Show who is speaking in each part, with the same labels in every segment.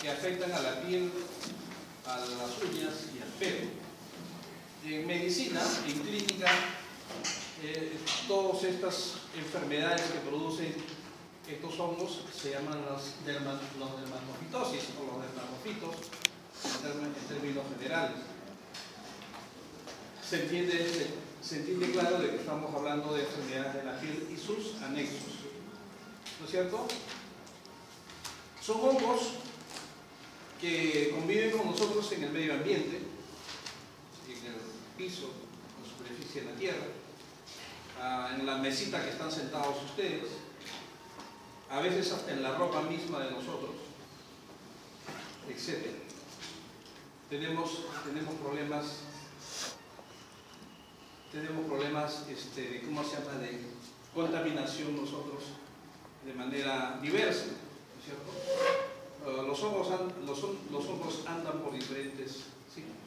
Speaker 1: que afectan a la piel, a las uñas y al pelo. En medicina, en clínica, todas estas enfermedades que producen estos hongos se llaman los dermatofitosis o los dermatofitos en términos generales. Se entiende claro de que estamos hablando de enfermedades de la piel y sus anexos, ¿no es cierto? Son hongos que conviven con nosotros en el medio ambiente, en el piso, en la superficie de la tierra, en la mesita que están sentados ustedes, a veces hasta en la ropa misma de nosotros, etc. Tenemos problemas de, ¿cómo se llama?, de contaminación nosotros de manera diversa, ¿no es cierto? Los hongos andan por diferentes signos.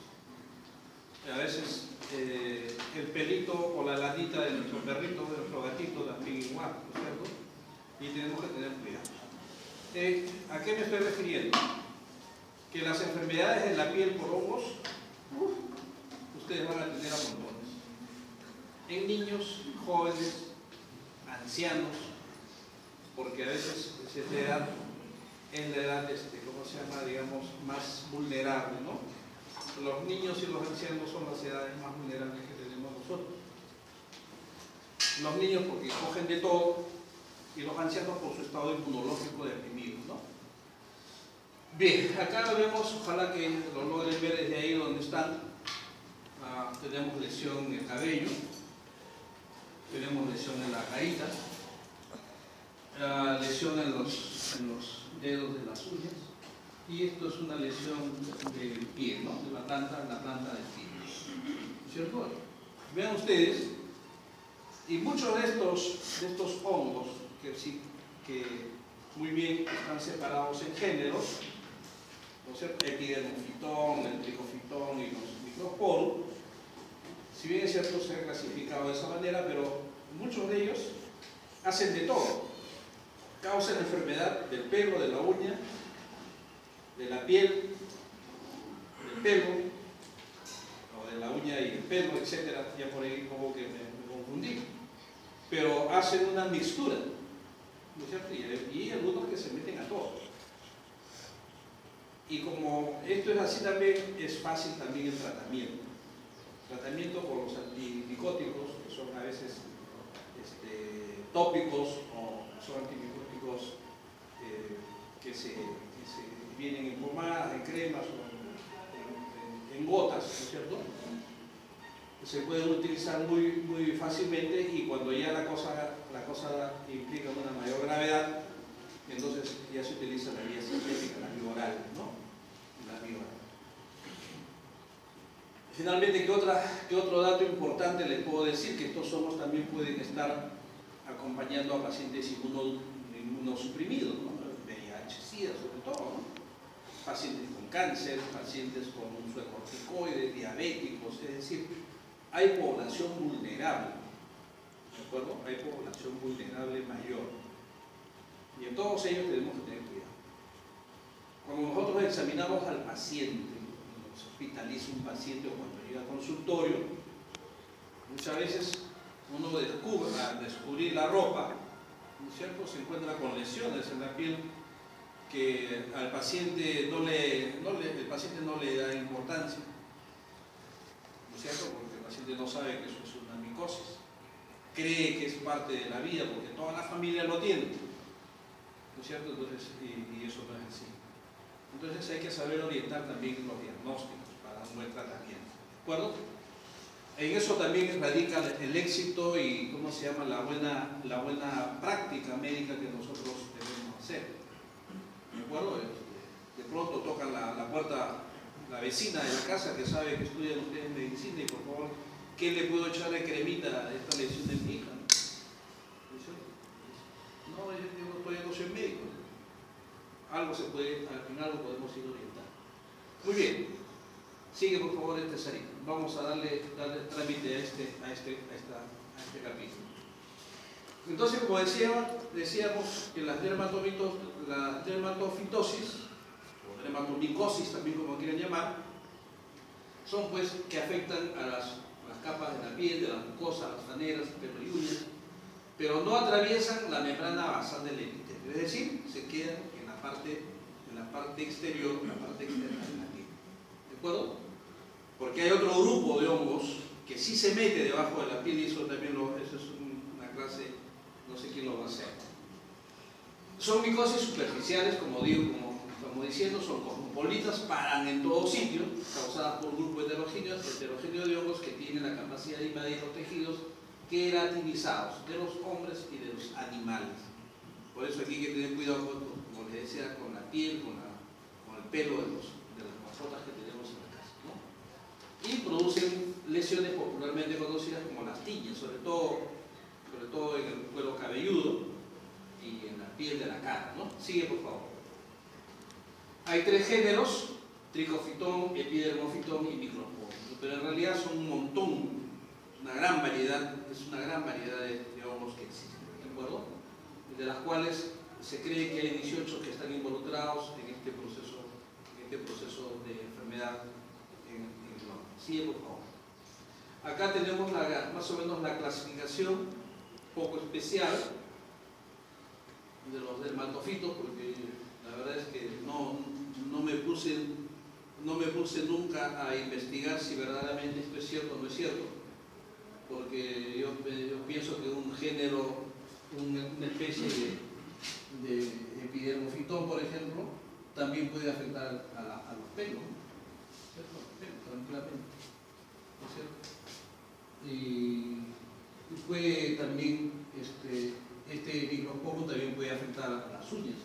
Speaker 1: A veces el pelito o la lanita de nuestro perrito, de nuestro gatito también igual, ¿no es cierto? Y tenemos que tener cuidado. ¿A qué me estoy refiriendo? Que las enfermedades de la piel por hongos, ustedes van a tener a montones. En niños, jóvenes, ancianos, porque a veces es la edad, ¿cómo se llama?, digamos, más vulnerable, ¿no? Los niños y los ancianos son las edades más vulnerables que tenemos nosotros. Los niños porque cogen de todo y los ancianos por su estado inmunológico deprimido, ¿no? Bien, acá lo vemos, ojalá que lo logren ver desde ahí donde están. Tenemos lesión en el cabello, tenemos lesión en la carita, lesión en los dedos de las uñas, y esto es una lesión del pie, ¿no? De la planta del pie, ¿cierto? Vean ustedes, y muchos de estos hongos que muy bien están separados en géneros, ¿no es cierto?, epidermofitón, el tricofitón y los microsporum. Si bien es cierto, se ha clasificado de esa manera, pero muchos de ellos hacen de todo. Causan enfermedad del pelo, de la uña, de la piel, del pelo, o de la uña y el pelo, etc. Ya por ahí como que me confundí. Pero hacen una mixtura, ¿no es cierto? Y algunos que se meten a todo. Y como esto es así también, es fácil también el tratamiento. Tratamiento por los antimicóticos, que son a veces tópicos, o son antimicóticos que se vienen en pomadas, en cremas o en gotas, ¿no es cierto? Se pueden utilizar muy fácilmente, y cuando ya la cosa implica una mayor gravedad, entonces ya se utiliza la vía sintética, la vía oral, ¿no? La vía oral. Finalmente, ¿qué otro dato importante les puedo decir? Que estos hongos también pueden estar acompañando a pacientes inmunosuprimidos, ¿no? VIH, SIDA sobre todo, ¿no? Pacientes con cáncer, pacientes con uso de corticoides, diabéticos, es decir, hay población vulnerable, ¿de acuerdo? Hay población vulnerable mayor. Y en todos ellos tenemos que tener cuidado. Cuando nosotros examinamos al paciente, nos hospitaliza un paciente o cuando llega al consultorio, muchas veces uno al descubrir la ropa, ¿no es cierto?, se encuentra con lesiones en la piel que al paciente el paciente no le da importancia, ¿no es cierto?, porque el paciente no sabe que eso es una micosis, cree que es parte de la vida porque toda la familia lo tiene, ¿no es cierto? Entonces, y eso no es así. Entonces hay que saber orientar también los diagnósticos para un buen tratamiento, ¿de acuerdo? En eso también radica el éxito y, ¿cómo se llama?, la buena práctica médica que nosotros debemos hacer, ¿de acuerdo? De pronto tocan la puerta la vecina de la casa que sabe que estudian ustedes medicina y, por favor, ¿qué le puedo echar de cremita a esta lesión de mi hija? No, yo no soy médico. Algo se puede, en algo podemos ir orientando. Muy bien. Sigue, por favor, Sarita. Vamos a darle trámite a este capítulo. Entonces, como decíamos que la dermatofitosis o dermatomicosis, también como quieran llamar, son pues que afectan a las capas de la piel, de las mucosas, las faneras, pelo y uñas, pero no atraviesan la membrana basal del epitelio, es decir, se quedan en la parte exterior, en la parte externa de la piel. ¿De acuerdo? Porque hay otro grupo de hongos que sí se mete debajo de la piel, y eso también eso es una clase, no sé quién lo va a hacer. Son micosis superficiales, como digo, como estamos diciendo, son cosmopolitas, paran en todo sitio, causadas por un grupo heterogéneo de hongos que tienen la capacidad de invadir los tejidos queratinizados de los hombres y de los animales. Por eso aquí hay que tener cuidado, como les decía, con la piel, con el pelo de las mascotas que tenemos en la casa, ¿no? Y producen lesiones popularmente conocidas como las tiñas, sobre todo en el cuero cabelludo y en la piel de la cara, ¿no? Sigue, por favor. Hay 3 géneros: Trichophyton, Epidermophyton y Microsporum, pero en realidad son un montón, una gran variedad de hongos que existen, ¿de acuerdo? De las cuales se cree que hay 18 que están involucrados en este proceso de enfermedad en el hombre. Sigue, por favor. Acá tenemos más o menos la clasificación poco especial de los dermatofitos, porque la verdad es que no me puse nunca a investigar si verdaderamente esto es cierto o no es cierto, porque yo pienso que un género, una especie de epidermofitón, por ejemplo, también puede afectar a los pelos, ¿cierto? Tranquilamente, ¿no es cierto? Y puede también, este microsporum también puede afectar a las uñas.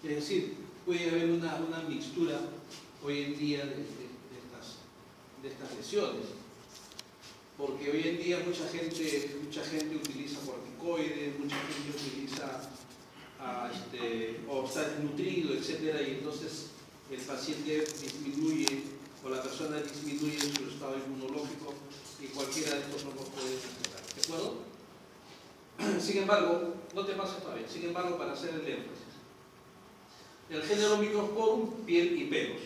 Speaker 1: Es decir, puede haber una mixtura hoy en día de estas lesiones. Porque hoy en día mucha gente utiliza corticoides, mucha gente utiliza o está desnutrido, etc. Y entonces el paciente disminuye, o la persona disminuye su estado inmunológico, y cualquiera de estos hongos puede afectar. ¿De acuerdo? Sin embargo, no te pases todavía. Sin embargo, para hacer el énfasis, el género Microsporum, piel y pelos.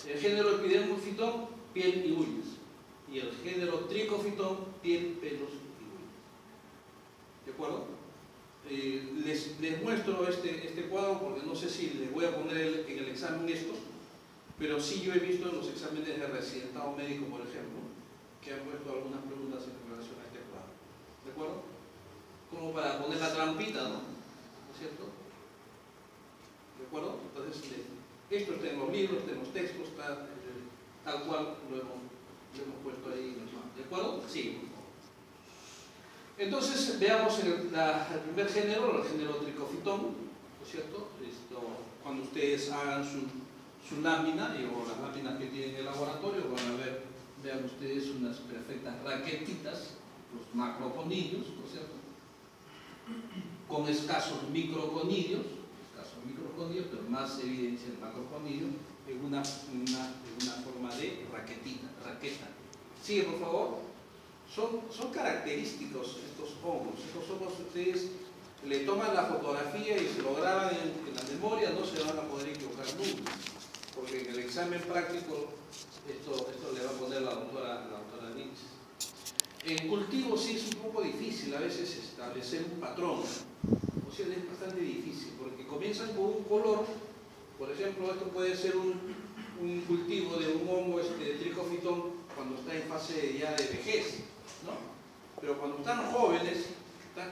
Speaker 1: El género Epidermophyton, piel y uñas. Y el género Trichophyton, piel, pelos y uñas. ¿De acuerdo? Les muestro este cuadro porque no sé si les voy a poner en el examen esto, pero sí yo he visto en los exámenes de residentado médico, por ejemplo, que han puesto algunas preguntas en relación a este cuadro. ¿De acuerdo? Como para poner la trampita, ¿no? ¿No es cierto? ¿De acuerdo? Entonces, esto está en los libros, está en los textos, está tal cual lo hemos puesto ahí. ¿De acuerdo? Sí. Entonces, veamos el primer género, el género Trichophyton, ¿no es cierto? Cuando ustedes hagan su lámina, o las láminas que tienen en el laboratorio, van a ver, vean ustedes unas perfectas raquetitas, los macroconillos, ¿no es cierto? Con escasos microconillos, pero más evidencia el macroconillo en una forma de raqueta. Sigue, por favor. Son característicos estos hongos. Estos hongos, ustedes le toman la fotografía y se lo graban en la memoria, no se van a poder equivocar nunca, porque en el examen práctico esto le va a poner la doctora Lynch. En cultivo sí es un poco difícil a veces establecer un patrón, o sea, es bastante difícil, porque comienzan con un color. Por ejemplo, esto puede ser un cultivo de un hongo de Trichophyton cuando está en fase ya de vejez, ¿no? Pero cuando están jóvenes,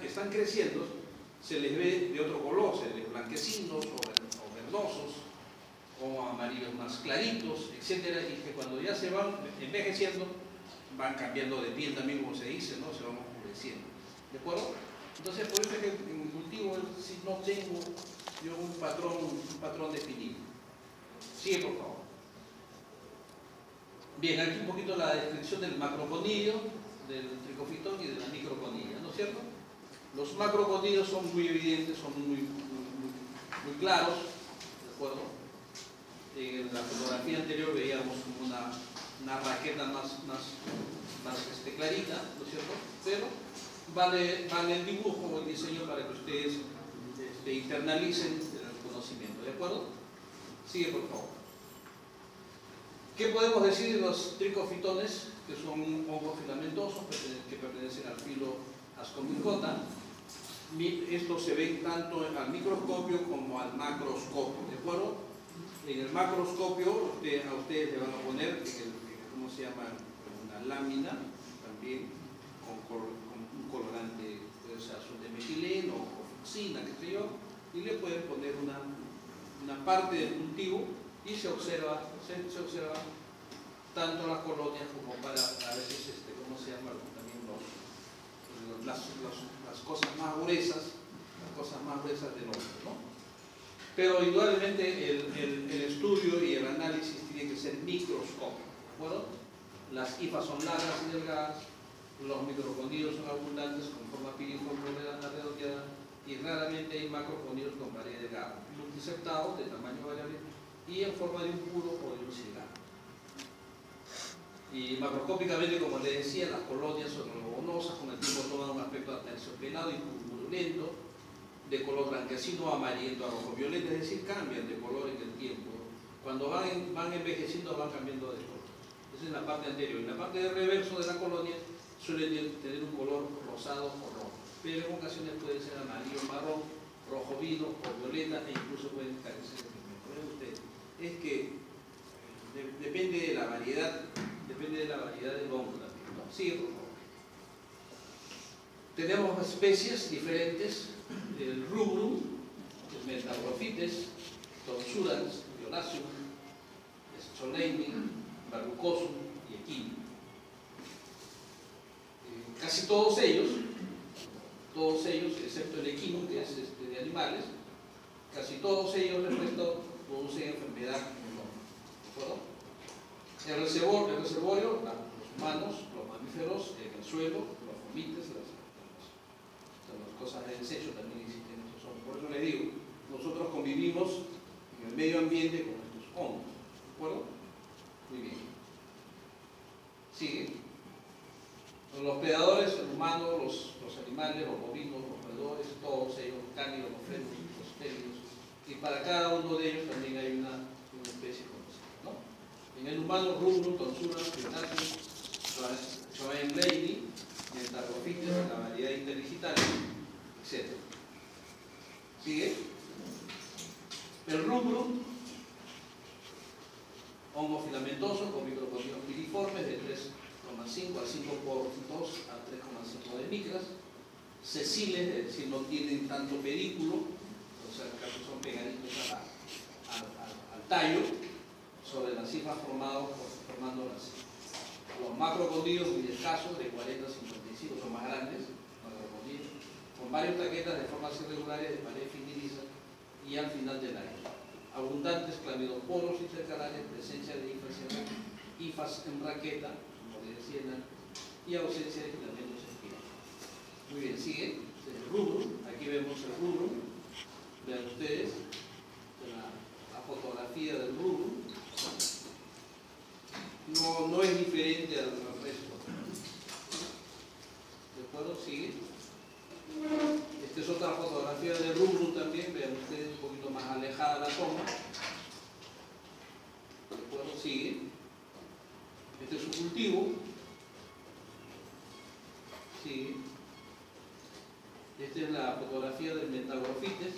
Speaker 1: están creciendo, se les ve de otro color, se les ve blanquecinos o verdosos, o amarillos más claritos, etcétera, y que cuando ya se van envejeciendo, van cambiando de piel también, como se dice, ¿no? Se van oscureciendo. ¿De acuerdo? Entonces, por eso es que en el cultivo si no tengo yo un patrón definido. Sigue, por favor. Bien, aquí un poquito la descripción del macroconillo, del Trichophyton y de la microconilla, ¿no es cierto? Los macroconillos son muy evidentes, son muy claros, ¿de acuerdo? En la fotografía anterior veíamos una raqueta más clarita, ¿no es cierto? Pero vale el dibujo o el diseño para que ustedes internalicen el conocimiento, ¿de acuerdo? Sigue, por favor. ¿Qué podemos decir de los tricofitones, que son hongos filamentosos que pertenecen al filo Ascomycota? Estos se ven tanto al microscopio como al macroscopio, ¿de acuerdo? En el macroscopio a ustedes le van a poner, ¿cómo se llama? Una lámina también con un colorante, puede ser azul de metileno o fucsina, qué sé yo, y le pueden poner una parte del cultivo y se observa tanto las colonias como para a veces, ¿cómo se llama? También las cosas más gruesas, del hongo, ¿no? Pero indudablemente el estudio y el análisis tiene que ser microscópico, ¿de acuerdo? Las hifas son largas y delgadas, los microcondrios son abundantes con forma piriforme redondeada y raramente hay macrocondrios con pared delgada, multiseptados de tamaño variable y en forma de un puro o de un cigarro. Y macroscópicamente, como les decía, las colonias son globonosas, con el tiempo toman un aspecto aterciopelado y purulento, de color blanquecino, amarillento a rojo violeta, es decir, cambian de color en el tiempo. Cuando van envejeciendo van cambiando de color. Esa es la parte anterior. En la parte de reverso de la colonia suele tener un color rosado o rojo, pero en ocasiones puede ser amarillo, marrón, rojo vino o violeta e incluso pueden carecer de pigmento. Es que depende de la variedad del hongo también, ¿no? Sigue, por favor. Tenemos especies diferentes, el rubrum, el Metaprophytes, Tonsudans, Vionaceum, Scholeimi, Verrucosum y Equino. Casi todos ellos, excepto el equino, que es de animales, casi todos ellos el resto producen enfermedad en el hongo, ¿de acuerdo? El reservorio, los humanos, los mamíferos, en el suelo, los fomites, las cosas de desecho también existen estos hongos. Por eso les digo, nosotros convivimos en el medio ambiente con estos hongos, ¿de acuerdo? Muy bien. Sigue. Los predadores, el humano, los animales, los bovinos, los roedores, todos ellos, los cánidos, los fenos, los félidos, y para cada uno de ellos también hay una especie conocida, ¿no? En el humano, rubrum, Tonsudans, Vionaceum, Schoenleimi, Metaprophytes, la variedad interdigitalis, etc. ¿Sigue? El rubrum, hongo filamentoso con microcondrios piriformes de 3,5 a 5 por 2 a 3,5 de micras, sesiles, es decir, no tienen tanto pedículo, o sea, casi son pegaditos al tallo, sobre las hifas formando los macrocondrios muy escasos, de 40 a 55, son más grandes, macrocondrios, con varias taquetas de formas irregulares de pared finiliza y al final del año. Abundantes clamidoporos intercalares, presencia de hifas en raqueta, como les decía, y ausencia de filamentos espirales. Muy bien, sigue. El rubrum, aquí vemos el rubrum. Vean ustedes la fotografía del rubrum. No es diferente al resto. ¿De acuerdo? Sigue. Esta es otra fotografía del rubrum también. Vean ustedes un poquito más alejada la toma. ¿De acuerdo? Sigue. Este es su cultivo. Sigue. Esta es la fotografía del Metaprophytes,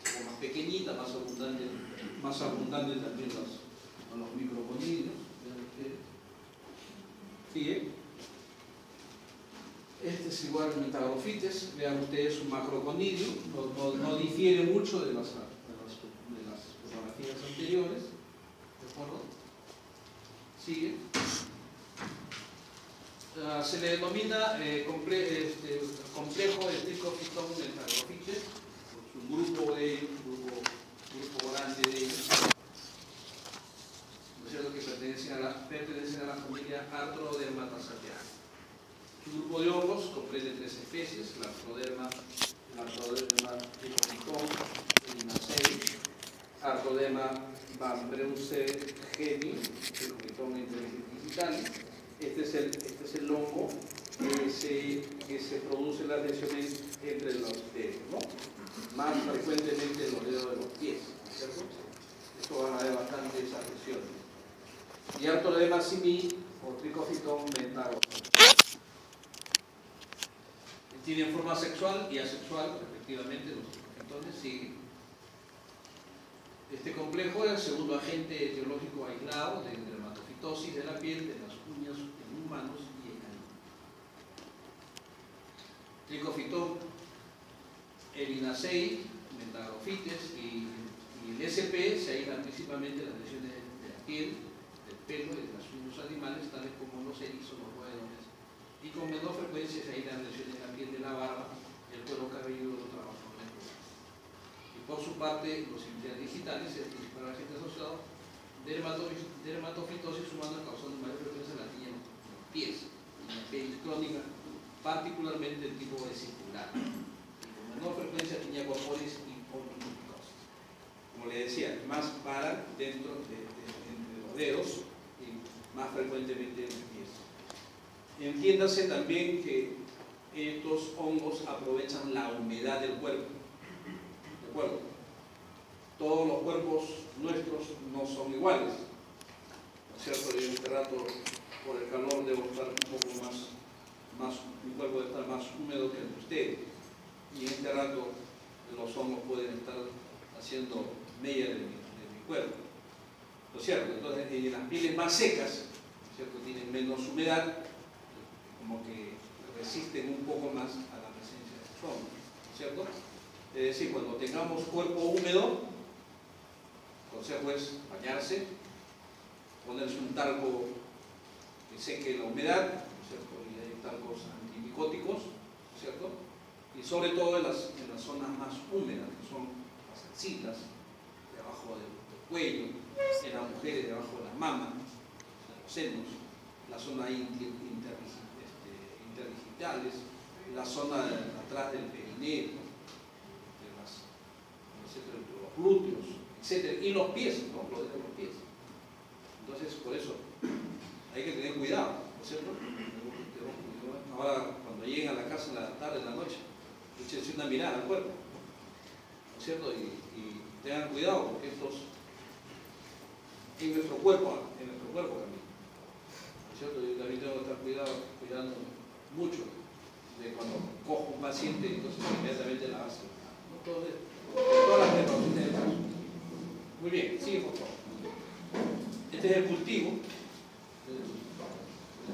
Speaker 1: como más pequeñita, más abundante también los microcondrios. Sigue. Este es igual al Metaprophytes, vean ustedes un macrocondrio, no difiere mucho de las fotografías anteriores, ¿de acuerdo? Sigue. Se le denomina complejo de tricofitón Metaprophytes, un grupo de ellos, un grupo grande de ellos, ¿no es cierto?, que pertenecen a la familia Arthrodermataceae. Su grupo de hongos comprende 3 especies: la Arthroderma tricofitón, Erinacei, Arthroderma bambreusei gemi, Tricofitón interdigitalis. Este es el hongo que se produce en las lesiones entre los dedos, ¿no? Más frecuentemente en los dedos de los pies, ¿cierto? Esto Diartoledema simi o Trichophyton mentalo. Tienen forma sexual y asexual, respectivamente, los tricofitones siguen. Este complejo es el segundo agente etiológico aislado de dermatofitosis de la piel, de las uñas en humanos y en animales. Trichophyton erinacei, Mentagrofites y el SP se aíslan principalmente las lesiones de la piel, del pelo y de los uñas animales, tales como los erizos, los roedores, y con menor frecuencia se aíslan lesiones de la piel de la barba, el cuero cabelludo de los trabajadores. Y por su parte, los interdigitales, el principal agente asociado de dermatofitosis humana causando mayor frecuencia en la tiña en los pies, en la piel crónica, particularmente el tipo vesicular, y con menor frecuencia tiña corporis y ortotípicos. Como le decía, más para dentro de los dedos y más frecuentemente en los pies. Entiéndase también que estos hongos aprovechan la humedad del cuerpo. ¿De acuerdo? Todos los cuerpos nuestros no son iguales. ¿No es cierto? Yo en este rato, por el calor, debo estar un poco más, mi cuerpo debe estar más húmedo que el de ustedes. Y en este rato los hongos pueden estar haciendo mella de mi cuerpo. ¿No es cierto? Entonces, en las pieles más secas, ¿no es cierto?, tienen menos humedad, como que resisten un poco más a la presencia de los hongos, ¿no es cierto? Es decir, cuando tengamos cuerpo húmedo, el consejo es bañarse, ponerse un talco que seque la humedad, ¿no es cierto?, y hay talcos antimicóticos, ¿no es cierto?, y sobre todo en las zonas más húmedas, que son las axilas, debajo del cuello, en las mujeres debajo de las mamas, en los senos, la zona interdigitales, la zona atrás del perineo, los glúteos, etc. Y los pies, ¿no? Los dedos de los pies. Entonces, por eso hay que tener cuidado, ¿no es cierto? Ahora, cuando lleguen a la casa en la tarde, en la noche, échense una mirada al cuerpo, ¿no es cierto? Y tengan cuidado, porque estos en nuestro cuerpo también, ¿no es cierto? Yo también tengo que estar cuidando mucho de cuando cojo un paciente, entonces inmediatamente la base, ¿no? Todas las precauciones del caso. Muy bien, sigue por favor. Este es el cultivo de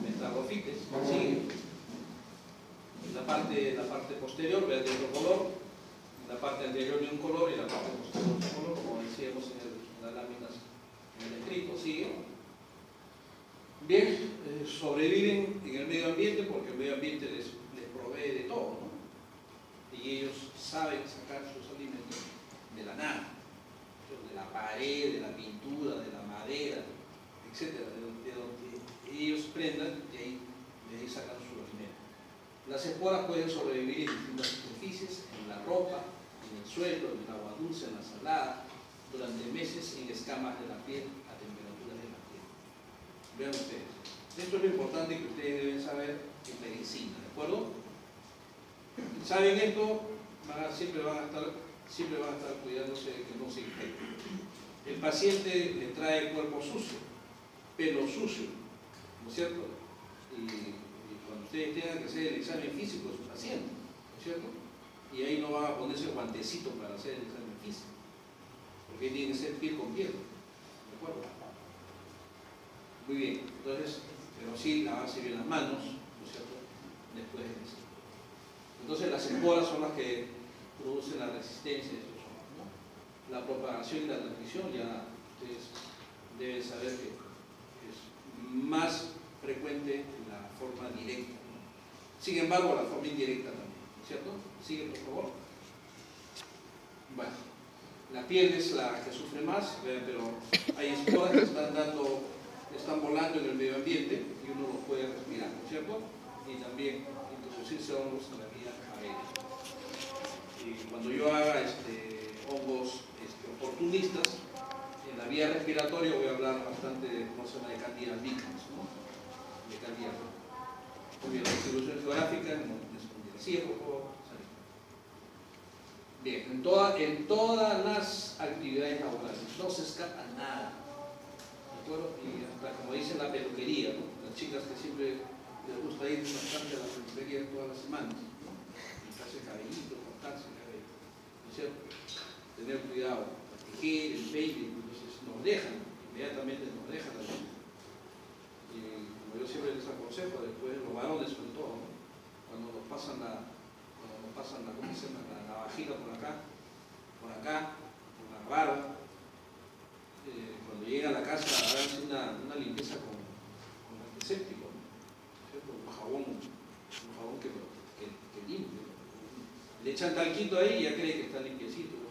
Speaker 1: Mentagrofites, sigue. La parte posterior, verde de otro color, la parte anterior de un color y la parte posterior de otro color, como decíamos en las láminas en el escrito, sigue. Bien, sobreviven en el medio ambiente porque el medio ambiente les provee de todo, ¿no? Y ellos saben sacar sus alimentos de la nada, de la pared, de la pintura, de la madera, etc. De donde ellos prendan, de ahí sacan su alimento. Las esporas pueden sobrevivir en distintas superficies, en la ropa, en el suelo, en el agua dulce, en la salada, durante meses en escamas de la piel, a temperaturas de la piel. Vean ustedes. Esto es lo importante que ustedes deben saber en medicina, ¿de acuerdo? ¿Saben esto? Siempre van a estar cuidándose de que no se infecte. El paciente le trae el cuerpo sucio, pelo sucio, ¿no es cierto? Y cuando ustedes tengan que hacer el examen físico de su paciente, ¿no es cierto? Y ahí no van a ponerse guantecito para hacer el examen físico, porque tiene que ser piel con piel, ¿de acuerdo? Muy bien, entonces, pero sí lavarse bien las manos, ¿no es cierto?, después de eso. Entonces las esporas son las que producen la resistencia de estos hongos, ¿no? La propagación y la transmisión ya ustedes deben saber que es más frecuente la forma directa, ¿no? Sin embargo, la forma indirecta también, ¿no es cierto? Sigue, por favor. Bueno, la piel es la que sufre más, pero hay esporas que están volando en el medio ambiente y uno los puede respirar, ¿no es cierto? Y también introducirse hongos en la vía aérea. Y cuando yo haga hongos oportunistas, en la vía respiratoria voy a hablar bastante de cómo se llama de Candida albicans, ¿no? De Candida. Muy bien, la distribución geográfica, no respondí. Sí, por favor. Bien, en todas las actividades laborales no se escapa nada. acuerdo? Y hasta como dicen la peluquería, ¿no? Las chicas que siempre les gusta ir bastante a la peluquería todas las semanas, ¿no? Pintarse el cabellito, cortarse el cabello, ¿no es cierto? Tener cuidado, el tijer, el baby, entonces nos dejan, inmediatamente nos dejan la vida. Y como yo siempre les aconsejo, después los varones sobre todo, ¿no? Cuando nos pasan la ¿cómo se llama? La navajita por acá, por la barba, cuando llega a la casa háganse una limpieza con antiséptico, ¿no? ¿Cierto? Un jabón que limpie. Le echan talquito ahí y ya cree que está limpiecito, ¿no?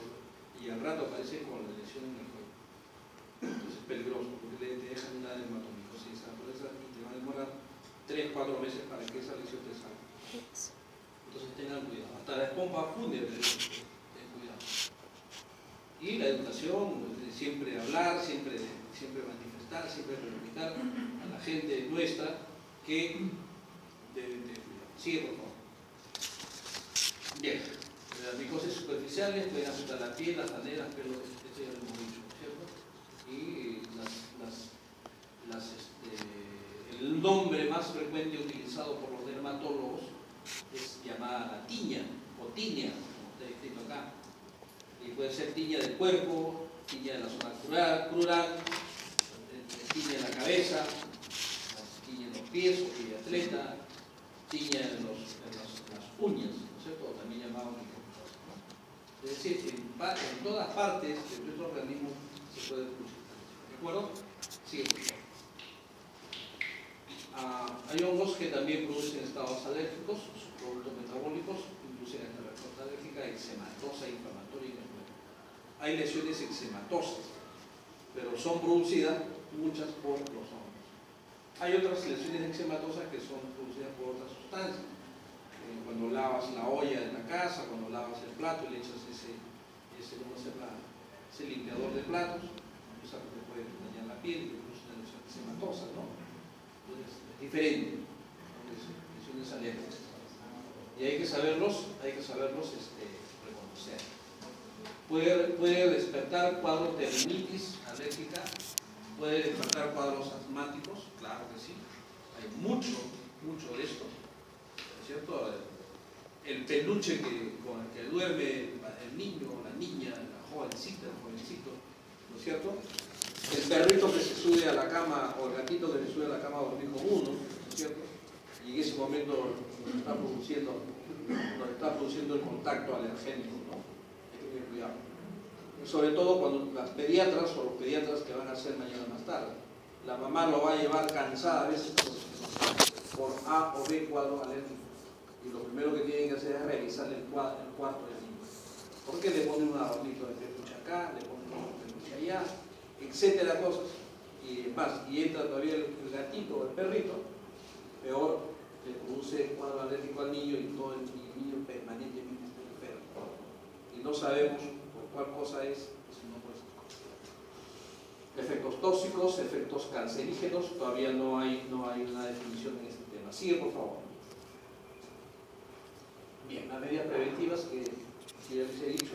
Speaker 1: Y al rato aparece con la lesión en el cuerpo. Entonces es peligroso porque te dejan una dermatomicosis y te va a demorar 3-4 meses para que esa lesión te salga. Entonces tengan cuidado, hasta la esponja fúnebre, ten cuidado. Y la educación, siempre hablar, siempre manifestar, siempre comunicar a la gente nuestra que deben tener cuidado. Sigue, por favor. Bien, las micosis superficiales pueden afectar la piel, las caderas, pelos, esto ya lo hemos dicho, ¿cierto? Y el nombre más frecuente utilizado por los dermatólogos es llamada la tiña o tiña, como está escrito acá, y puede ser tiña del cuerpo, tiña de la zona crural, tiña en la cabeza, tiña en los pies, o tiña de atleta, tiña en las uñas, ¿no es cierto? También llamado micropicosis, ¿no? Es decir, en todas partes de nuestro organismo se puede producir. ¿De acuerdo? Sigue, por favor. Hay hongos que también producen estados alérgicos, sus productos metabólicos inducen esta respuesta alérgica eczematosa, inflamatoria y neumonía. Hay lesiones eczematosas, pero son producidas muchas por los hongos. Hay otras lesiones eczematosas que son producidas por otras sustancias. Cuando lavas la olla de la casa, cuando lavas el plato y le echas ese limpiador de platos, eso te puede dañar la piel y produce una lesión eczematosa, ¿no? Entonces, es diferente, lesiones alérgicas. Y hay que saberlos reconocer. Puede despertar cuadros de rinitis alérgica, puede despertar cuadros asmáticos, claro que sí. Hay mucho de esto, ¿no es cierto? El peluche con el que duerme el niño, la niña, la jovencita, el jovencito, ¿no es cierto? El perrito que se sube a la cama o el gatito que se sube a la cama a dormir con uno, ¿no es cierto? Y en ese momento nos está produciendo el contacto alergénico, ¿no? Hay que tener cuidado. Sobre todo cuando las pediatras o los pediatras que van a hacer mañana más tarde. La mamá lo va a llevar cansada a veces por A o B cuadro alérgico. Y lo primero que tienen que hacer es revisar el cuarto del niño. Porque le ponen un adornito de peluche acá, le ponen un peluche allá, etcétera, cosas. Y más, y entra todavía el gatito o el perrito, peor, le produce cuadro alérgico al niño y todo el niño permanentemente está enfermo. Y no sabemos por cuál cosa es, sino por esas cosas. Efectos tóxicos, efectos cancerígenos, todavía no hay una definición en este tema. Sigue, por favor. Bien, las medidas preventivas que ya les he dicho,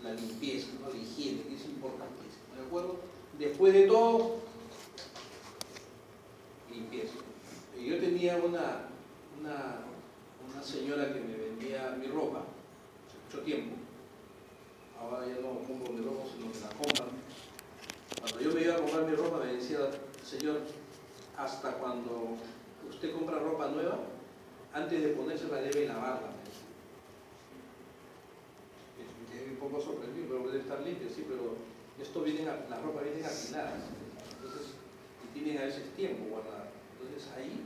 Speaker 1: la limpieza, ¿no? La higiene, que es importantísimo, ¿de acuerdo? Después de todo, limpieza. Y yo tenía una señora que me vendía mi ropa hace mucho tiempo. Ahora ya no compro mi ropa, sino que la compran. Cuando yo me iba a comprar mi ropa me decía, señor, hasta cuando usted compra ropa nueva, antes de ponérsela debe lavarla. Me quedé un poco sorprendido, pero debe estar limpia, sí, pero la ropa viene apilada, entonces, y tienen a veces tiempo guardada. Entonces ahí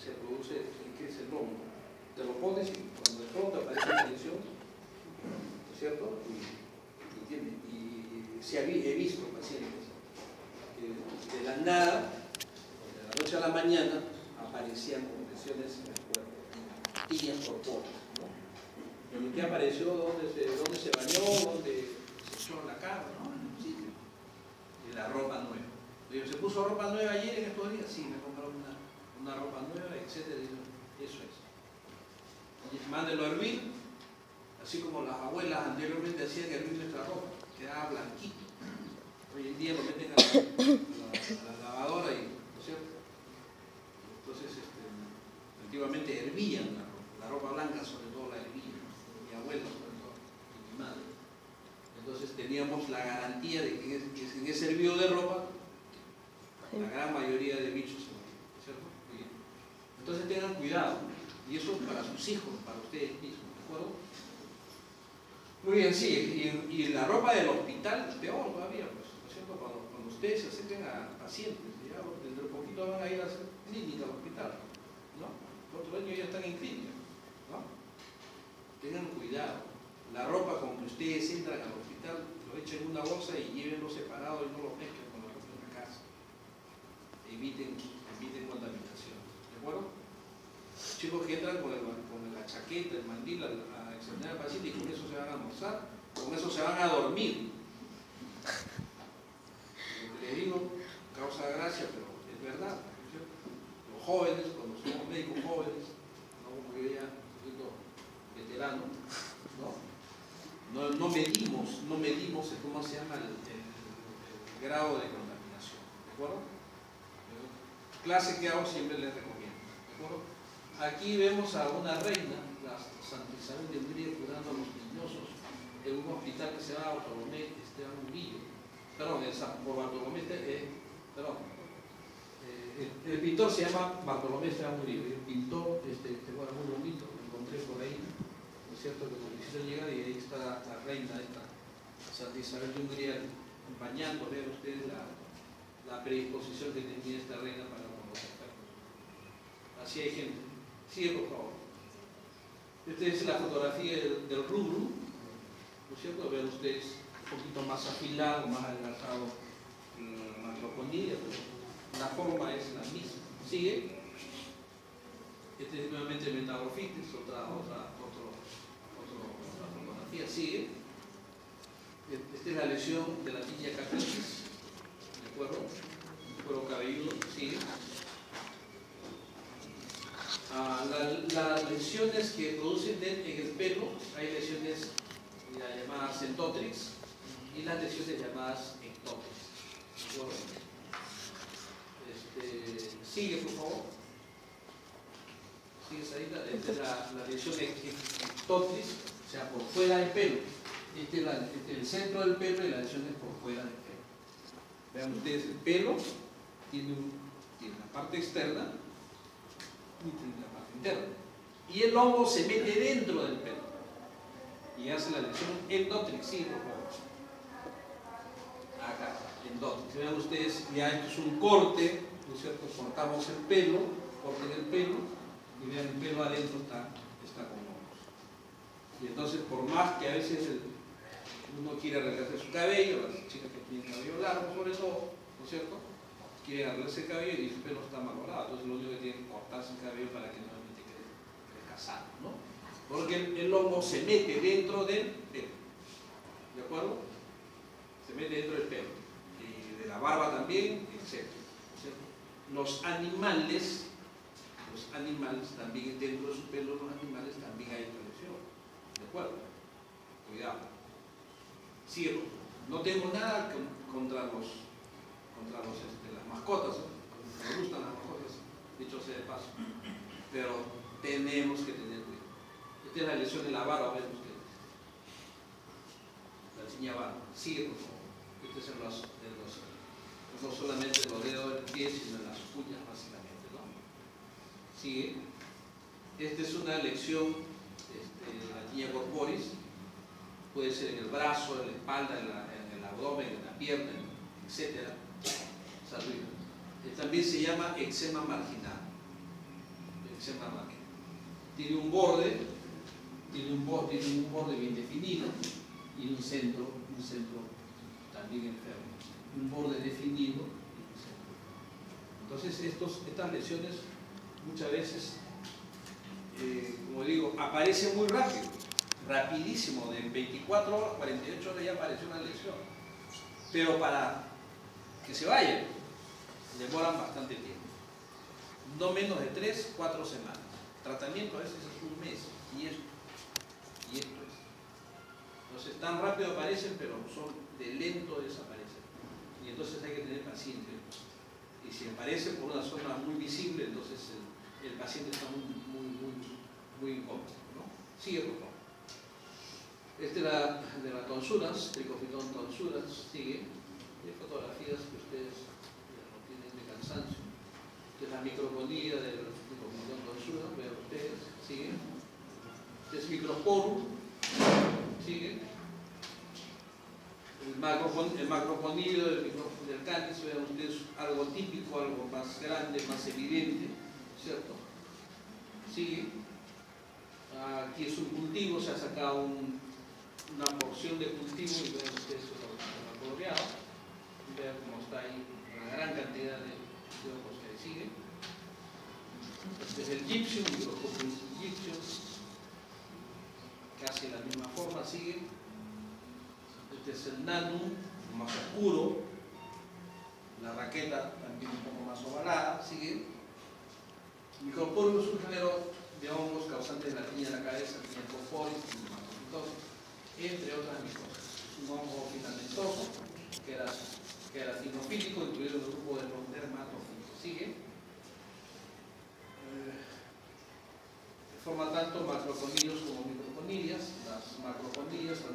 Speaker 1: se produce el que es el romo. Te lo pones y cuando de pronto aparece la lesión, ¿no es cierto? Y he visto pacientes que de la nada, de la noche a la mañana, aparecían con lesiones en el cuerpo, tiñas por poros, ¿no? ¿Y qué apareció? ¿Dónde se bañó? ¿Dónde se echó la cama? ¿No? En un sitio. Y la ropa nueva. Digo, ¿se puso ropa nueva ayer en estos días? Sí, me compraron una ropa nueva, etc. Y eso es. Y mándelo a hervir, así como las abuelas anteriormente hacían hervir nuestra ropa, quedaba blanquito. Hoy en día lo meten a la ese hervido de ropa, la gran mayoría de bichos se mueren, ¿cierto? Bien. Entonces tengan cuidado, y eso para sus hijos, para ustedes mismos, ¿de acuerdo? Muy bien, sí, y la ropa del hospital, peor todavía, pues, ¿no es cierto? Cuando ustedes se acerquen a pacientes, ya, dentro de poquito van a ir a hacer clínica al hospital, ¿no? El otro año ya están en clínica, ¿no? Tengan cuidado, la ropa con que ustedes entran al hospital, lo echen en una bolsa y llévenlo separado y no lo mezclen con la ropa en la casa. Eviten contaminación, ¿de acuerdo? Chicos que entran con la chaqueta, el mandil a examinar al paciente y con eso se van a almorzar, con eso se van a dormir. Lo que les digo causa gracia, pero es verdad, ¿no es cierto? Los jóvenes, cuando somos médicos jóvenes, no como yo ya siendo veterano, no medimos cómo se llama el grado de contaminación, ¿de acuerdo? Clase que hago siempre les recomiendo, ¿de acuerdo? Aquí vemos a una reina, la Santa Isabel de Hungría, curando a los niñosos en un hospital que se llama Bartolomé Esteban Murillo. Perdón, por Bartolomé, el pintor se llama Bartolomé Esteban Murillo. El pintor, bueno, muy bonito, lo encontré por ahí, ¿no es cierto? Que me quisieron llegar y ahí está la reina esta, Santa Isabel de Hungría, acompañando, vean ustedes la predisposición que tenía esta reina para con los enfermos. Así hay gente. Sigue, por favor. Esta es la fotografía del rubrum, ¿no es cierto? Vean ustedes un poquito más afilado, más adelgazado la macroconilla, pero la forma es la misma. Sigue. Este es nuevamente metamorfitis, otra fotografía. Sigue. Esta es la lesión de la tibia capitis, ¿de acuerdo? Cuero cabelludo. Sigue. Las lesiones que producen en el pelo, hay lesiones llamadas endotrix y las lesiones llamadas ectotrix. Sigue, por favor. Sigues ahí. Esta es la lesión ectotrix, o sea, por fuera del pelo. Este es el centro del pelo y la lesión es por fuera del pelo. Vean ustedes, el pelo tiene la parte externa y tiene la parte interna. Y el hongo se mete dentro del pelo y hace la lesión endotrix. Sí, por favor. Acá, endotrix. Vean ustedes, ya esto es un corte, ¿no es cierto? Cortamos el pelo, corten el pelo y vean el pelo adentro está con hongos. Y entonces, por más que a veces uno quiere arreglarse su cabello, las chicas que tienen cabello largo sobre todo, ¿no es cierto? Quieren arreglarse el cabello y su pelo está malogrado, entonces lo único que tienen que cortarse el cabello para que no quede casado, ¿no? Porque el hongo se mete dentro del pelo, ¿de acuerdo? Se mete dentro del pelo, y de la barba también, etc. Los animales también, dentro de su pelo, los animales también hay lesión, ¿de acuerdo? Cuidado. Sigo. No tengo nada contra las mascotas, ¿no? Me gustan las mascotas, dicho sea de paso, pero tenemos que tener cuidado. Esta es la lesión de la barba, ven ustedes. La ciña barba. Sigue, por favor. Este es no solamente los dedos del pie, sino en las uñas, básicamente, ¿no? Sigue. Esta es una lesión de la tinea corporis. Puede ser en el brazo, en la espalda, en el abdomen, en la pierna, etc. También se llama eczema marginal. Eczema marginal. Tiene un borde bien definido y un centro también enfermo. Un borde definido y un centro. Entonces estas lesiones muchas veces, como digo, aparecen muy rápido. Rapidísimo, de 24 horas, 48 horas ya apareció una lesión, pero para que se vayan demoran bastante tiempo, no menos de 3-4 semanas. Tratamiento a veces es un mes y esto es. Entonces tan rápido aparecen, pero son de lento desaparecen, y entonces hay que tener paciencia. Y si aparece por una zona muy visible, entonces el paciente está muy incómodo, ¿no? Sigue, por favor. Esta es de las tonsuras, tricofitón tonsuras, sigue. Y fotografía. canis, vean ustedes algo típico, algo más grande, más evidente, ¿cierto? Sigue. Aquí es un cultivo, se ha sacado una porción de cultivo y vean ustedes lo coloreado. Vean cómo está ahí una gran cantidad de ojos que sigue. Este es el gypsum, microscopio gypsum, casi de la misma forma, sigue. Este es el nanum, más oscuro. La raqueta también un poco más ovalada, sigue. Microporio es un género de hongos causantes de la tiña de la cabeza, tiña corporis, entre otras micosas. Es un hongo filamentoso que era cinofílico, incluido en el grupo de los dermatofílicos. Sigue. Forma tanto macroconilios como microconilias. Las macroconilias son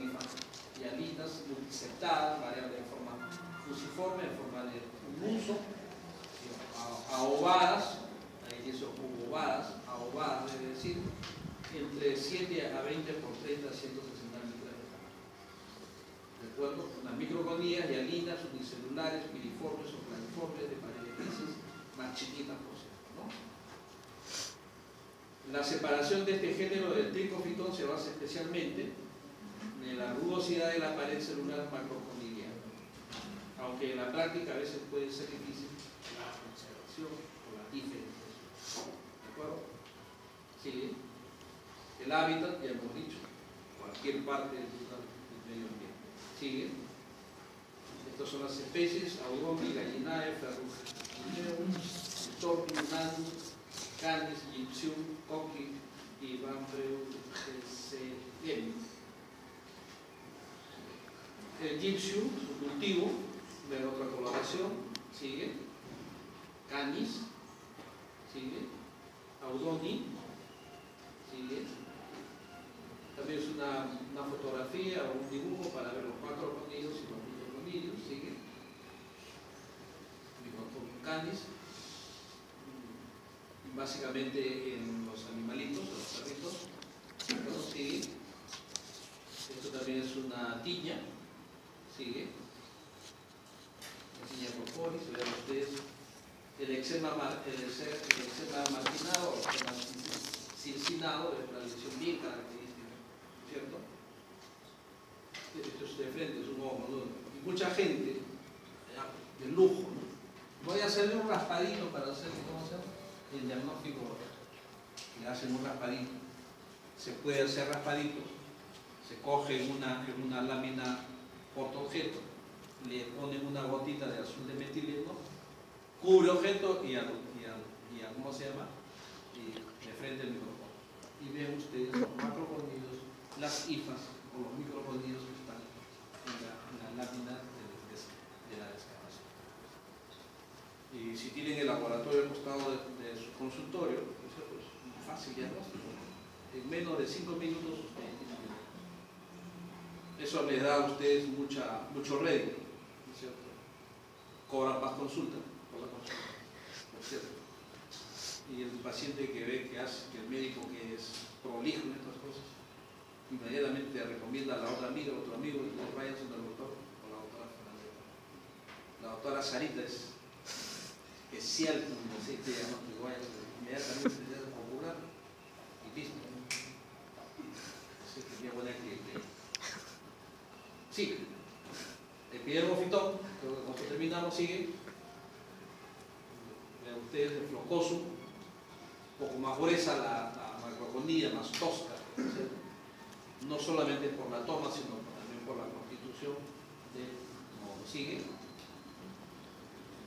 Speaker 1: hialinas, multiseptadas, variables de forma fusiforme, en forma de un uso, ahobadas, ahí dice ovadas, ahobadas debe decir, entre 7 a 20 por 30 a 160 micras de tamaño. ¿De acuerdo? Las microconillas hialinas, unicelulares, piriformes o planiformes, de paredes grises, más chiquitas por cierto, ¿no? La separación de este género del tricofitón se basa especialmente en la rugosidad de la pared celular macroconiliana, aunque en la práctica a veces puede ser difícil la observación o la diferenciación. ¿De acuerdo? ¿Sí? El hábitat, ya hemos dicho, cualquier parte del medio ambiente. ¿Sigue? Estas son las especies: Aurombi, Gallinae, Ferruginum, Torbium, Nanum, Canis, Gypsum, Coqui y Vambreu GCM. El Gypsum, su cultivo, de otra coloración, sigue. Canis, sigue. Audoni, sigue. También es una fotografía o un dibujo para ver los macroconilios y los microconilios, sigue. Microconilios Canis. Básicamente en los animalitos, en los perritos. Bueno, sigue. Esto también es una tiña. Sigue. La tiña corporis, vean ustedes. El eczema marginado o el eczema cincinado es una lesión bien característica, ¿cierto? Esto es de frente, es un ojo, ¿no? Y mucha gente de lujo, ¿no? Voy a hacerle un raspadito para hacer, ¿cómo se llama? El diagnóstico. Le hacen un raspadito. Se puede hacer raspadito. Se coge una lámina portaobjeto, le ponen una gotita de azul de metileno, cubre objeto y ¿cómo se llama? Y de frente el micrófono. Y ven ustedes los macroconilios, las hifas o los microconilios que están en la lámina de la excavación. Y si tienen el laboratorio al costado de su consultorio, pues fácil diagnóstico. En menos de 5 minutos ustedes tienen. Eso les da a ustedes mucho rédito, ¿no es cierto? Cobran más consulta por la consulta, ¿no es cierto? Y el paciente que ve que el médico que es prolijo en estas cosas, inmediatamente recomienda a la otra amiga, otro amigo, y les vayan al doctor o la doctora Fernanda. La doctora Sarita es especial con el aceite de diagnóstico, vayan inmediatamente a popular y listo. Así que sería buena clientela. Sí, Epidermofitón, creo que cuando terminamos sigue. Vean ustedes el flocosum, un poco más gruesa la macroconilla, más tosca, ¿cierto? No solamente por la toma, sino también por la constitución del modo. Sigue.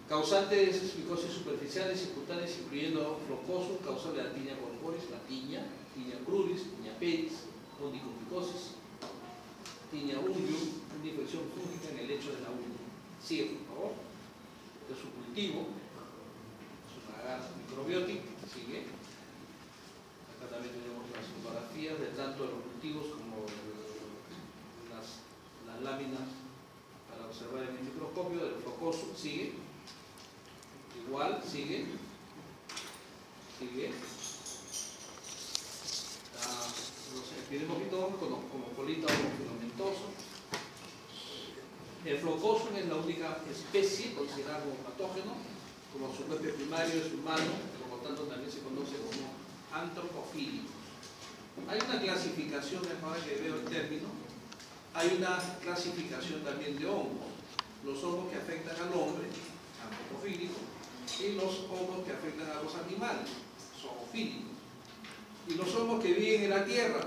Speaker 1: Causantes micosis superficiales y cutáneas, incluyendo flocosum, causante de la tiña corporis, la tiña cruris, tiña pedis, onicomicosis, tiña unguium, una infección fúngica en el lecho de la uña. Sigue, por favor. Este es su cultivo, es una garza microbiótica. Sigue. Acá también tenemos las fotografías de tanto de los cultivos como las láminas para observar en el microscopio del flocosum. Sigue. Igual, sigue. Sigue. Los epidemofitón como colita o filamentoso. El Flocosum es la única especie considerada como patógeno, como su huésped primario es humano, por lo tanto también se conoce como antropofílico. Hay una clasificación, ahora que veo el término, hay una clasificación también de hongos. Los hongos que afectan al hombre, antropofílico, y los hongos que afectan a los animales, zoofílicos. Y los hongos que viven en la tierra,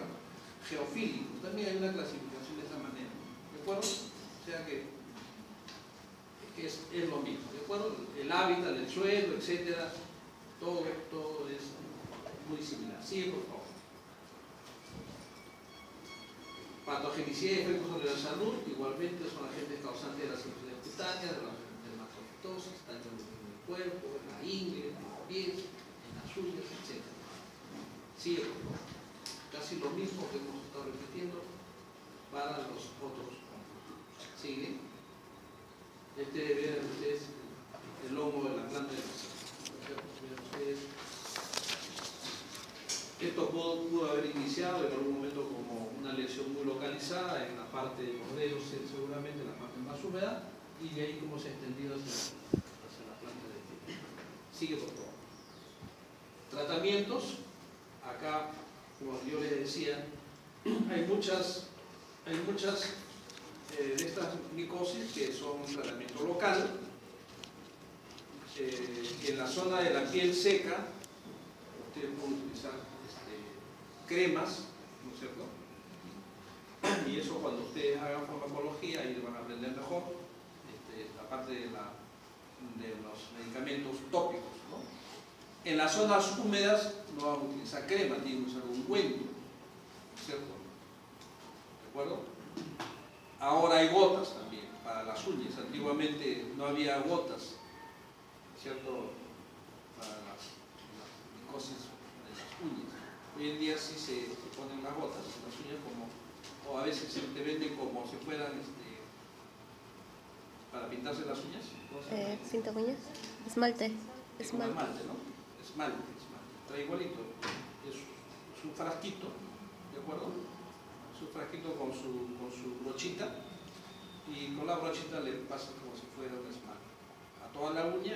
Speaker 1: geofílicos. También hay una clasificación de esa manera. ¿De acuerdo? O sea que es lo mismo. ¿De acuerdo? El hábitat, el suelo, etcétera, todo es muy similar. Sigue, por favor. Patogenicidad y efectos sobre la salud, igualmente son agentes causantes de las infecciones cutáneas, de la dermatofitosis, tanto en el cuerpo, en la ingle, en los pies, en las uñas, etc. Sigue, por favor. Casi lo mismo que hemos estado repitiendo para los otros hongos. Sigue. Vean ustedes el hongo de la planta de ustedes. Esto pudo haber iniciado en algún momento como una lesión muy localizada en la parte de los dedos, seguramente en la parte más húmeda, y de ahí como se ha extendido hacia la planta de pie. Sigue, por favor. Tratamientos. Acá, como yo les decía, hay muchas de estas micosis que son un tratamiento local. En la zona de la piel seca, ustedes pueden utilizar cremas, ¿no es cierto? Y eso cuando ustedes hagan farmacología, ahí van a aprender mejor la parte de los medicamentos tópicos, ¿no? En las zonas húmedas no van a utilizar crema, tienen que usar ungüento, ¿no es cierto? ¿De acuerdo? Ahora hay gotas también para las uñas. Antiguamente no había gotas, ¿cierto? Para las micosis de las uñas. Hoy en día sí se ponen las gotas en las uñas, o a veces se te venden como si fueran para pintarse las uñas.
Speaker 2: ¿Pinta uñas? Esmalte.
Speaker 1: Esmalte, ¿no? Esmalte. Trae igualito. Es un frasquito, ¿de acuerdo? Es un frasquito con su brochita, y con la brochita le pasa como si fuera un esmalte a toda la uña,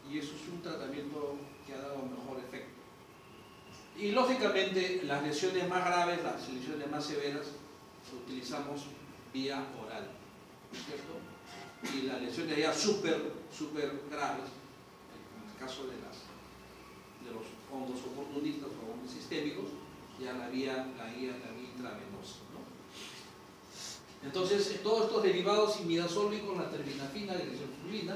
Speaker 1: y eso es un tratamiento que ha dado un mejor efecto. Y lógicamente las lesiones más graves, las lesiones más severas, utilizamos vía oral, ¿cierto? Y las lesiones ya súper graves, en el caso de los hongos oportunistas o hongos sistémicos, ya la vía intravenosa, ¿no? Entonces, todos estos derivados imidazólicos, la terbinafina, la glicofulvina.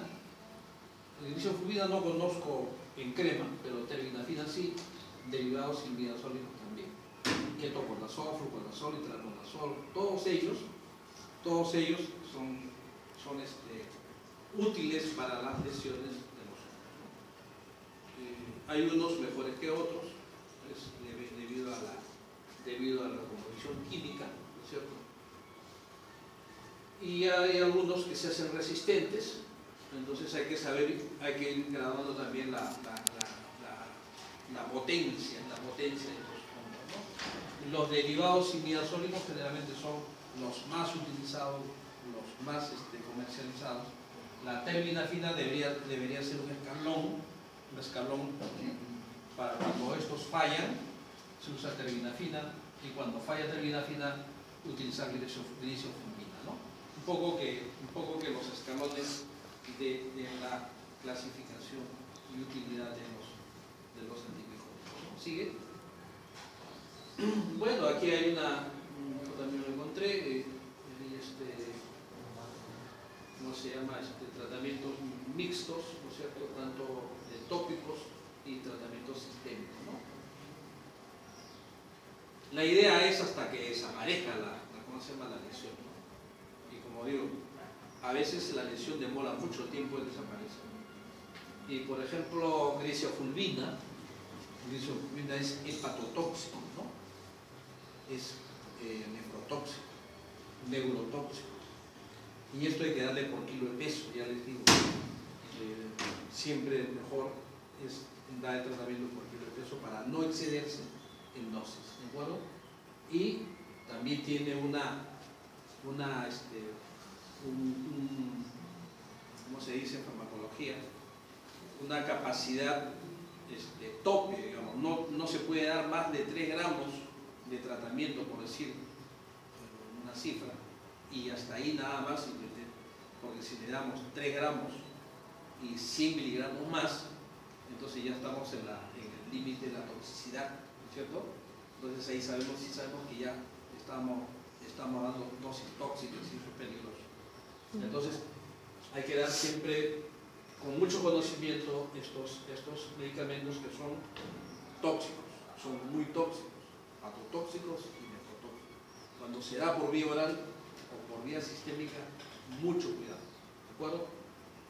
Speaker 1: La glicofulvina no conozco en crema, pero terbinafina sí. Derivados imidazólicos también. Ketoconazol, fluconazol, itraconazol, todos ellos son útiles para las lesiones de los hongos. Hay unos mejores que otros, debido a la composición química, ¿no es cierto? Y hay algunos que se hacen resistentes, entonces hay que ir graduando también la potencia de estos hongos, ¿no? Los derivados imidazólicos generalmente son los más utilizados, los más comercializados. La terbinafina debería ser un escalón para cuando estos fallan, se usa terbinafina, y cuando falla terbinafina, utilizar glicofulvina, ¿no? Un poco que los escalones de la clasificación y utilidad de los antimicóticos. ¿Sigue? Bueno, aquí hay yo también lo encontré, ¿cómo se llama? Tratamientos mixtos, ¿no es cierto? Tanto de tópicos y tratamientos sistémicos, ¿no? La idea es hasta que desaparezca ¿cómo se llama? La lesión, ¿no? Y como digo, a veces la lesión demora mucho tiempo en desaparecer. Y por ejemplo, glicofulvina es hepatotóxico, ¿no? Es nefrotóxico, neurotóxico. Y esto hay que darle por kilo de peso, ya les digo. Siempre mejor es dar el tratamiento por kilo de peso para no excederse en dosis, ¿de acuerdo? Y también tiene una ¿cómo se dice en farmacología? Una capacidad tope, digamos. No se puede dar más de 3 gramos de tratamiento, por decir una cifra, y hasta ahí nada más, porque si le damos 3 gramos y 100 miligramos más, entonces ya estamos en el límite de la toxicidad, ¿no es cierto? Entonces ahí sabemos que ya estamos dando dosis tóxicas y eso es peligroso. Entonces hay que dar siempre con mucho conocimiento estos medicamentos que son tóxicos, son muy tóxicos, patotóxicos y nefrotóxicos. Cuando se da por vía oral o por vía sistémica, mucho cuidado, ¿de acuerdo?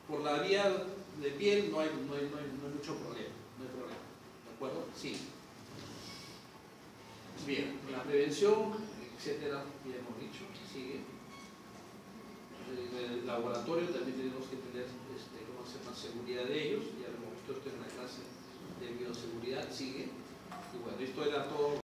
Speaker 1: Por la vía de piel no hay mucho problema, ¿de acuerdo? Sí. Bien, la prevención, etcétera, ya hemos dicho, sigue. El laboratorio también tenemos que tener más seguridad de ellos, ya lo hemos visto esto en la clase de bioseguridad, sigue. Y bueno, esto era todo.